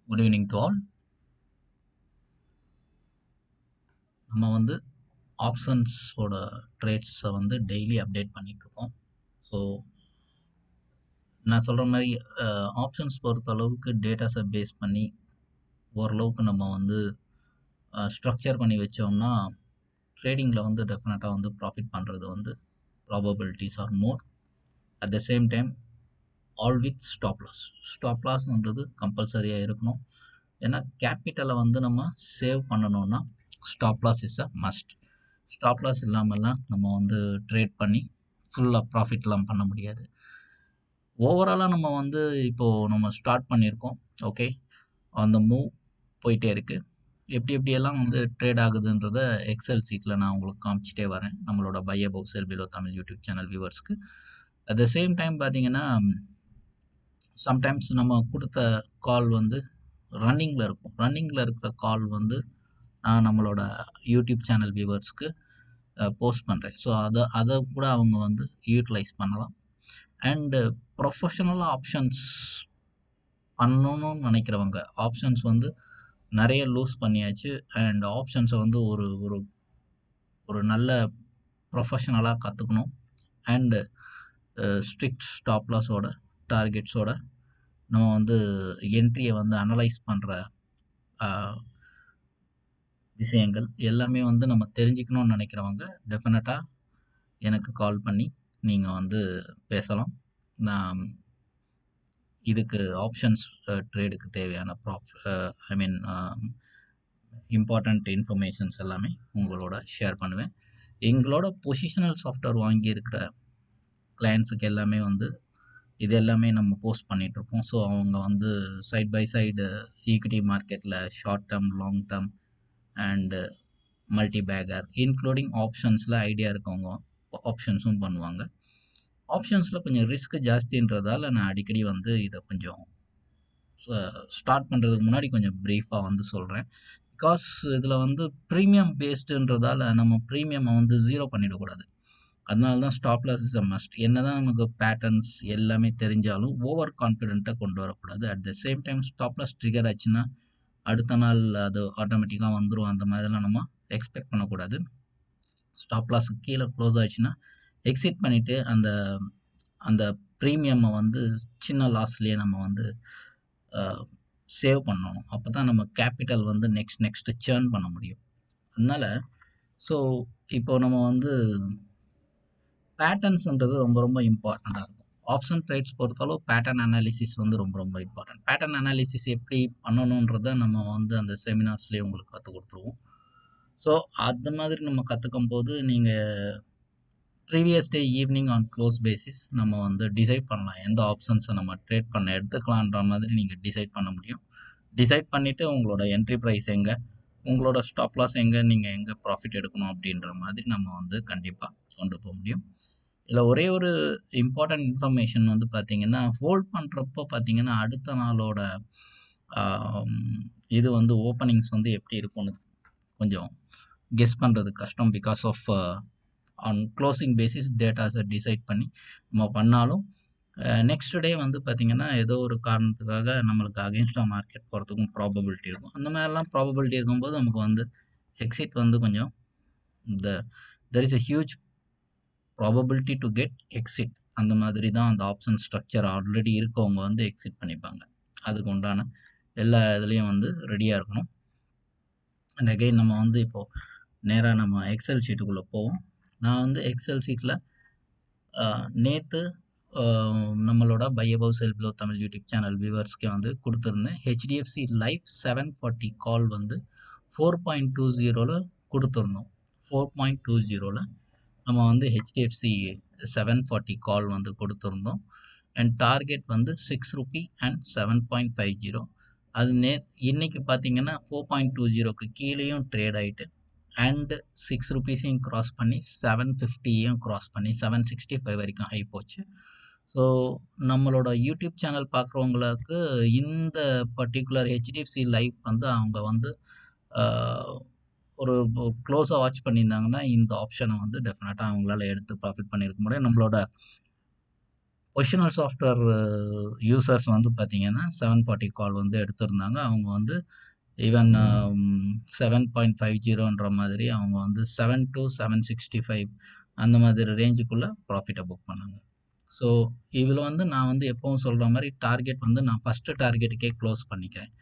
Good evening to all. நம்ம வந்து ஆப்ஷன்ஸோட ட்ரேட்ஸை வந்து டெய்லி அப்டேட் பண்ணிகிட்ருக்கோம். ஸோ நான் சொல்கிற மாதிரி ஆப்ஷன்ஸ் பொறுத்த அளவுக்கு டேட்டாஸை பேஸ் பண்ணி ஓரளவுக்கு நம்ம வந்து ஸ்ட்ரக்சர் பண்ணி வச்சோம்னா ட்ரேடிங்கில் வந்து டெஃபினட்டாக வந்து ப்ராஃபிட் பண்ணுறது வந்து probabilities are more. At the same time all with stop loss. Stop லாஸ்ன்றது கம்பல்சரியாக இருக்கணும். ஏன்னா கேபிட்டலை வந்து நம்ம சேவ் பண்ணணும்னா stop loss is a must. Stop loss இல்லாமல்லாம் நம்ம வந்து ட்ரேட் பண்ணி ஃபுல்லாக ப்ராஃபிட்லாம் பண்ண முடியாது. ஓவராலாக நம்ம வந்து இப்போது நம்ம ஸ்டார்ட் பண்ணியிருக்கோம். ஓகே, அந்த மூவ் போயிட்டே இருக்குது. எப்படி எப்படியெல்லாம் வந்து ட்ரேட் ஆகுதுன்றத எக்ஸல் சீட்டில் நான் உங்களுக்கு காமிச்சிட்டே வரேன் நம்மளோட buy above sell below Tamil YouTube channel வியூவர்ஸ்க்கு. அட் த சேம் டைம் பார்த்தீங்கன்னா சம்டைம்ஸ் நம்ம கொடுத்த கால் வந்து ரன்னிங்கில் இருக்கும். ரன்னிங்கில் இருக்கிற கால் வந்து நான் நம்மளோட யூடியூப் சேனல் வியூவர்ஸ்க்கு போஸ்ட் பண்ணுறேன். ஸோ அதை கூட அவங்க வந்து யூட்டிலைஸ் பண்ணலாம். அண்டு ப்ரொஃபஷனலாக ஆப்ஷன்ஸ் பண்ணணும்னு நினைக்கிறவங்க, ஆப்ஷன்ஸ் வந்து நிறைய லூஸ் பண்ணியாச்சு அண்ட் ஆப்ஷன்ஸை வந்து ஒரு ஒரு ஒரு நல்ல ப்ரொஃபஷனலாக கற்றுக்கணும். அண்டு ஸ்ட்ரிக்ட் ஸ்டாப் லாஸோட டார்கெட்ஸோட நம்ம வந்து என்ட்ரியை வந்து அனலைஸ் பண்ணுற விஷயங்கள் எல்லாமே வந்து நம்ம தெரிஞ்சுக்கணும்னு நினைக்கிறவங்க டெஃபினட்டாக எனக்கு கால் பண்ணி நீங்கள் வந்து பேசலாம். நான் இதுக்கு ஆப்ஷன்ஸ் ட்ரேடுக்கு தேவையான இம்பார்ட்டண்ட் இன்ஃபர்மேஷன்ஸ் எல்லாமே உங்களோட ஷேர் பண்ணுவேன். எங்களோட பொசிஷனல் சாஃப்ட்வேர் வாங்கியிருக்கிற கிளையண்ட்ஸுக்கு எல்லாமே வந்து இது எல்லாமே நம்ம போஸ்ட் பண்ணிகிட்ருப்போம். ஸோ அவங்க வந்து சைட் பை சைடு ஈக்விட்டி மார்க்கெட்டில் short term, long term and multi bagger including ஆப்ஷன்ஸில் ஐடியா இருக்கவங்க ஆப்ஷன்ஸும் பண்ணுவாங்க. ஆப்ஷன்ஸில் கொஞ்சம் ரிஸ்க் ஜாஸ்தின்றதால நான் அடிக்கடி வந்து இதை கொஞ்சம் ஸ்டார்ட் பண்ணுறதுக்கு முன்னாடி கொஞ்சம் ப்ரீஃபாக வந்து சொல்கிறேன். பிகாஸ் இதில் வந்து ப்ரீமியம் பேஸ்டுன்றதால நம்ம ப்ரீமியமை வந்து ஜீரோ பண்ணிடக்கூடாது. அதனால தான் stop loss is a must. என்ன தான் நமக்கு பேட்டர்ன்ஸ் எல்லாமே தெரிஞ்சாலும் ஓவர் கான்ஃபிடென்ட்டாக கொண்டு வரக்கூடாது. At the same time stop loss trigger ஆச்சுன்னா அடுத்த நாள் அது ஆட்டோமேட்டிக்காக வந்துடும். அந்த மாதிரிலாம் நம்ம எக்ஸ்பெக்ட் பண்ணக்கூடாது. ஸ்டாப் லாஸ் கீழே க்ளோஸ் ஆச்சுன்னா எக்ஸிட் பண்ணிவிட்டு அந்த அந்த ப்ரீமியம்மை வந்து சின்ன லாஸ்லேயே நம்ம வந்து சேவ் பண்ணணும். அப்போ தான் நம்ம கேபிட்டல் வந்து நெக்ஸ்ட்டு சேர்ன் பண்ண முடியும். அதனால் ஸோ இப்போது நம்ம வந்து பேட்டர்ன்ஸ்ன்றது ரொம்ப ரொம்ப இம்பார்ட்டண்ட்டாக இருக்கும். ஆப்ஷன் ட்ரேட்ஸ் பொறுத்தளவு பேட்டர்ன் அனாலிசிஸ் வந்து ரொம்ப ரொம்ப இம்பார்ட்டன்ட். பேட்டர்ன் அனாலிசிஸ் எப்படி பண்ணணுன்றதை நம்ம வந்து அந்த செமினார்ஸ்லேயே உங்களுக்கு கற்றுக் கொடுத்துருவோம். ஸோ அந்த மாதிரி நம்ம கற்றுக்கும் போது நீங்கள் previous day evening on close basis நம்ம வந்து டிசைட் பண்ணலாம் எந்த ஆப்ஷன்ஸை நம்ம ட்ரேட் பண்ண எடுத்துக்கலான்ற மாதிரி நீங்கள் டிசைட் பண்ண முடியும். டிசைட் பண்ணிவிட்டு உங்களோட என்ட்ரி ப்ரைஸ் எங்கே, உங்களோட ஸ்டாப் லாஸ் எங்கே, நீங்கள் எங்கே ப்ராஃபிட் எடுக்கணும் அப்படின்ற மாதிரி நம்ம வந்து கண்டிப்பாக கொண்டு போக முடியும். இதில் ஒரே ஒரு இம்பார்ட்டன்ட் இன்ஃபர்மேஷன் வந்து பார்த்திங்கன்னா, ஹோல்ட் பண்ணுறப்போ பார்த்திங்கன்னா அடுத்த நாளோட இது வந்து ஓப்பனிங்ஸ் வந்து எப்படி இருக்கும்னு கொஞ்சம் கெஸ் பண்ணுறது கஷ்டம். Because of on closing basis டேட்டாஸை டிசைட் பண்ணி நம்ம பண்ணாலும் நெக்ஸ்ட் டே வந்து பார்த்திங்கன்னா ஏதோ ஒரு காரணத்துக்காக நம்மளுக்கு அகெயின்ஸ்டாக மார்க்கெட் போகிறதுக்கும் ப்ராபபிலிட்டி இருக்கும். அந்த மாதிரிலாம் ப்ராபபிலிட்டி இருக்கும்போது நமக்கு வந்து எக்ஸிட் வந்து கொஞ்சம் there is a huge probability to get exit. அந்த மாதிரி தான் அந்த ஆப்ஷன் ஸ்ட்ரக்சர் ஆல்ரெடி இருக்கவங்க வந்து எக்ஸிட் பண்ணிப்பாங்க. அதுக்கு உண்டான எல்லா இதுலேயும் வந்து ரெடியாக இருக்கணும். அண்ட் அகெயின் நம்ம வந்து இப்போது நேராக நம்ம எக்ஸல் ஷீட்டுக்குள்ளே போவோம். நான் வந்து எக்ஸல் ஷீட்டில் நேற்று நம்மளோட buy above sell below Tamil YouTube channel வியூவர்ஸ்க்கு வந்து கொடுத்துருந்தேன். ஹெச்டிஎஃப்சி லைஃப் 740 கால் வந்து 4.20 கொடுத்துருந்தோம். 4.20 நம்ம வந்து ஹெச்டிஎஃப்சி 740 கால் வந்து கொடுத்துருந்தோம். அண்ட் டார்கெட் வந்து 6 ரூபி அண்ட் 7.50. அது இன்னைக்கு பார்த்தீங்கன்னா 4.20க்கு கீழேயும் ட்ரேட் ஆகிட்டு அண்டு 6 ரூபீஸையும் க்ராஸ் பண்ணி 750யும் க்ராஸ் பண்ணி 765 வரைக்கும் ஹை போச்சு. ஸோ நம்மளோட யூடியூப் சேனல் பார்க்குறவங்களுக்கு இந்த பர்டிகுலர் ஹெச்டிஎஃப்சி லைஃப் வந்து அவங்க வந்து ஒரு க்ளோஸாக வாட்ச் பண்ணியிருந்தாங்கன்னா இந்த ஆப்ஷனை வந்து டெஃபினட்டாக அவங்களால எடுத்து ப்ராஃபிட் பண்ணியிருக்க முடியும். நம்மளோட பொசிஷனல் சாஃப்ட்வேர் யூசர்ஸ் வந்து பார்த்தீங்கன்னா 740 கால் வந்து எடுத்திருந்தாங்க. அவங்க வந்து ஈவன் 7.50ன்ற மாதிரி அவங்க வந்து 7 to 765 அந்த மாதிரி ரேஞ்சுக்குள்ள ப்ராஃபிட்டை புக் பண்ணாங்க. ஸோ இதில் வந்து நான் வந்து எப்பவும் சொல்கிற மாதிரி டார்கெட் வந்து நான் ஃபஸ்ட்டு டார்கெட்டுக்கே க்ளோஸ் பண்ணிக்கிறேன்.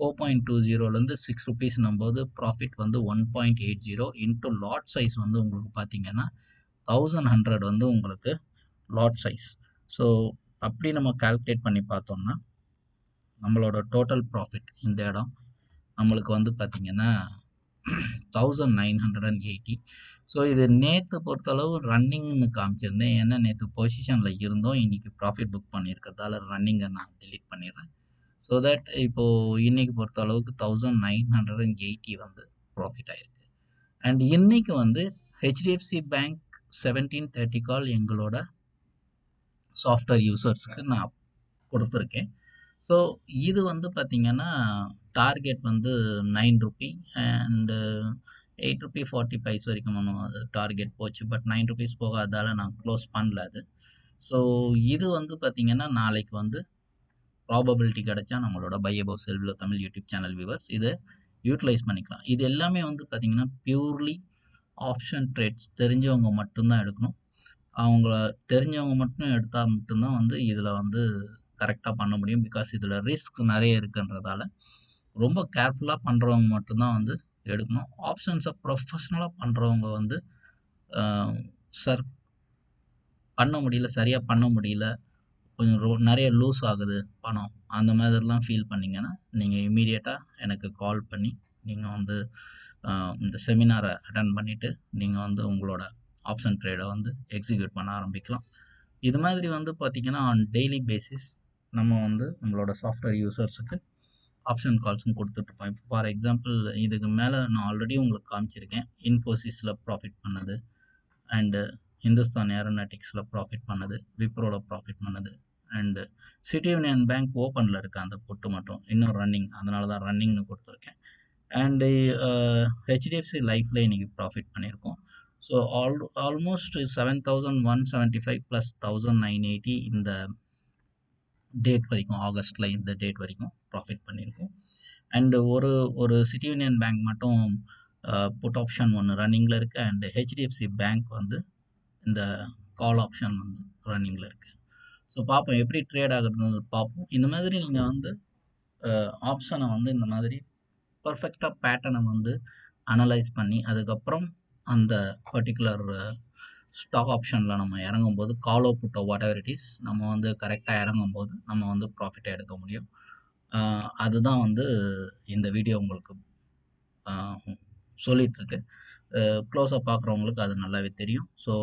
4.20லேருந்து ₹6 போது ப்ராஃபிட் வந்து 1.80 இன்ட்டு லாட் சைஸ் வந்து உங்களுக்கு பார்த்தீங்கன்னா 1100 வந்து உங்களுக்கு லாட் சைஸ். ஸோ அப்படி நம்ம கால்குலேட் பண்ணி பார்த்தோம்னா நம்மளோட டோட்டல் ப்ராஃபிட் இந்த இடம் நம்மளுக்கு வந்து பார்த்தீங்கன்னா 1980. ஸோ இது நேற்று பொறுத்தளவு ரன்னிங்னு காமிச்சிருந்தேன். ஏன்னா நேற்று பொசிஷனில் இருந்தோம், இன்றைக்கி ப்ராஃபிட் புக் பண்ணியிருக்கிறதால ரன்னிங்கை நான் delete பண்ணிடுறேன். ஸோ தட் இப்போது இன்றைக்கி பொறுத்தளவுக்கு 1980 வந்து ப்ராஃபிட் ஆகிருக்கு. அண்ட் இன்றைக்கி வந்து ஹெச்டிஎஃப்சி பேங்க் 1730 கால் எங்களோட சாஃப்ட்வேர் யூசர்ஸ்க்கு நான் கொடுத்துருக்கேன். ஸோ இது வந்து பார்த்திங்கன்னா டார்கெட் வந்து ₹9 அண்டு ₹8.40 வரைக்கும் அது டார்கெட் போச்சு. பட் ₹9 போகாததால் நான் க்ளோஸ் பண்ணல அது. ஸோ இது வந்து பார்த்திங்கன்னா நாளைக்கு வந்து ப்ராபபிலிட்டி கிடைச்சா நம்மளோட buy above sell below Tamil YouTube channel viewers இதை யூட்டிலைஸ் பண்ணிக்கலாம். இது எல்லாமே வந்து பார்த்திங்கன்னா பியூர்லி ஆப்ஷன் ட்ரேட்ஸ் தெரிஞ்சவங்க மட்டும்தான் எடுக்கணும். அவங்கள தெரிஞ்சவங்க மட்டும் எடுத்தால் மட்டும்தான் வந்து இதில் வந்து கரெக்டாக பண்ண முடியும். பிகாஸ் இதில் ரிஸ்க் நிறைய இருக்குன்றதால ரொம்ப கேர்ஃபுல்லாக பண்ணுறவங்க மட்டும்தான் வந்து எடுக்கணும். ஆப்ஷன்ஸை ப்ரொஃபஷ்னலாக பண்ணுறவங்க வந்து சார் பண்ண முடியல, சரியாக பண்ண முடியல, கொஞ்சம் நிறைய லூஸ் ஆகுது பணம், அந்த மாதிரிலாம் ஃபீல் பண்ணிங்கன்னா நீங்கள் இம்மீடியட்டாக எனக்கு கால் பண்ணி நீங்கள் வந்து இந்த செமினாரை அட்டன் பண்ணிவிட்டு நீங்கள் வந்து உங்களோட ஆப்ஷன் ட்ரேடை வந்து எக்ஸிக்யூட் பண்ண ஆரம்பிக்கலாம். இது மாதிரி வந்து பார்த்திங்கன்னா ஆன் டெய்லி பேசிஸ் நம்ம வந்து நம்மளோட சாஃப்ட்வேர் யூசர்ஸுக்கு ஆப்ஷன் கால்ஸும் கொடுத்துட்ருப்போம். இப்போ ஃபார் எக்ஸாம்பிள் இதுக்கு மேலே நான் ஆல்ரெடி உங்களுக்கு காமிச்சிருக்கேன். இன்ஃபோசிஸில் ப்ராஃபிட் பண்ணது, அண்டு ஹிந்துஸ்தான் ஏரோநாட்டிக்ஸில் ப்ராஃபிட் பண்ணது, விப்ரோவில் ப்ராஃபிட் பண்ணது, அண்டு சிட்டி யூனியன் பேங்க் ஓப்பனில் இருக்குது அந்த பொட்டு மட்டும் இன்னும் ரன்னிங், அதனால தான் ரன்னிங்னு கொடுத்துருக்கேன். அண்டு ஹெச்டிஎஃப்சி லைஃப்பில் இன்றைக்கி ப்ராஃபிட் பண்ணியிருக்கோம். ஸோ ஆல்மோஸ்ட் 7,175 ப்ளஸ் 1,980 இந்த டேட் வரைக்கும், ஆகஸ்ட்டில் இந்த டேட் வரைக்கும் ப்ராஃபிட் பண்ணியிருக்கோம். அண்டு ஒரு சிட்டி யூனியன் பேங்க் மட்டும் புட் ஆப்ஷன் ஒன்று ரன்னிங்கில் இருக்குது. அண்டு ஹெச்டிஎஃப்சி பேங்க் வந்து இந்த கால் ஆப்ஷன் வந்து ரன்னிங்கில் இருக்குது. ஸோ பார்ப்போம் எப்படி ட்ரேட் ஆகுதுன்னு பார்ப்போம். இந்த மாதிரி நீங்கள் வந்து ஆப்ஷனை வந்து இந்த மாதிரி பர்ஃபெக்டாக பேட்டர்னை வந்து அனலைஸ் பண்ணி அதுக்கப்புறம் அந்த பர்டிகுலர் ஸ்டாக் ஆப்ஷனில் நம்ம இறங்கும்போது காலோ Bhutto what ever it is நம்ம வந்து கரெக்டாக இறங்கும்போது நம்ம வந்து ப்ராஃபிட்டை எடுக்க முடியும். அதுதான் வந்து இந்த வீடியோ உங்களுக்கு சொல்லிகிட்ருக்கு. க்ளோஸாக பார்க்குறவங்களுக்கு அது நல்லாவே தெரியும். ஸோ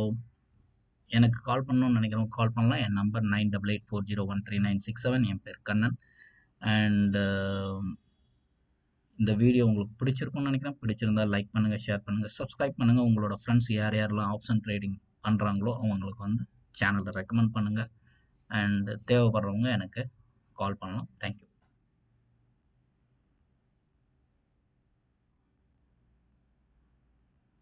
எனக்கு கால் பண்ணணும்னு நினைக்கிறவங்க கால் பண்ணலாம். என் நம்பர் 9884013967. என் பேர் கண்ணன். அண்டு இந்த வீடியோ உங்களுக்கு பிடிச்சிருக்கும்னு நினைக்கிறேன். பிடிச்சிருந்தால் லைக் பண்ணுங்கள், ஷேர் பண்ணுங்கள், சப்ஸ்கிரைப் பண்ணுங்கள். உங்களோட ஃப்ரெண்ட்ஸ் யாரெல்லாம் ஆப்ஷன் ட்ரேடிங் பண்ணுறாங்களோ அவங்களுக்கு வந்து சேனலை ரெக்கமெண்ட் பண்ணுங்கள். அண்டு தேவைப்படுறவங்க எனக்கு கால் பண்ணலாம். தேங்க்யூ.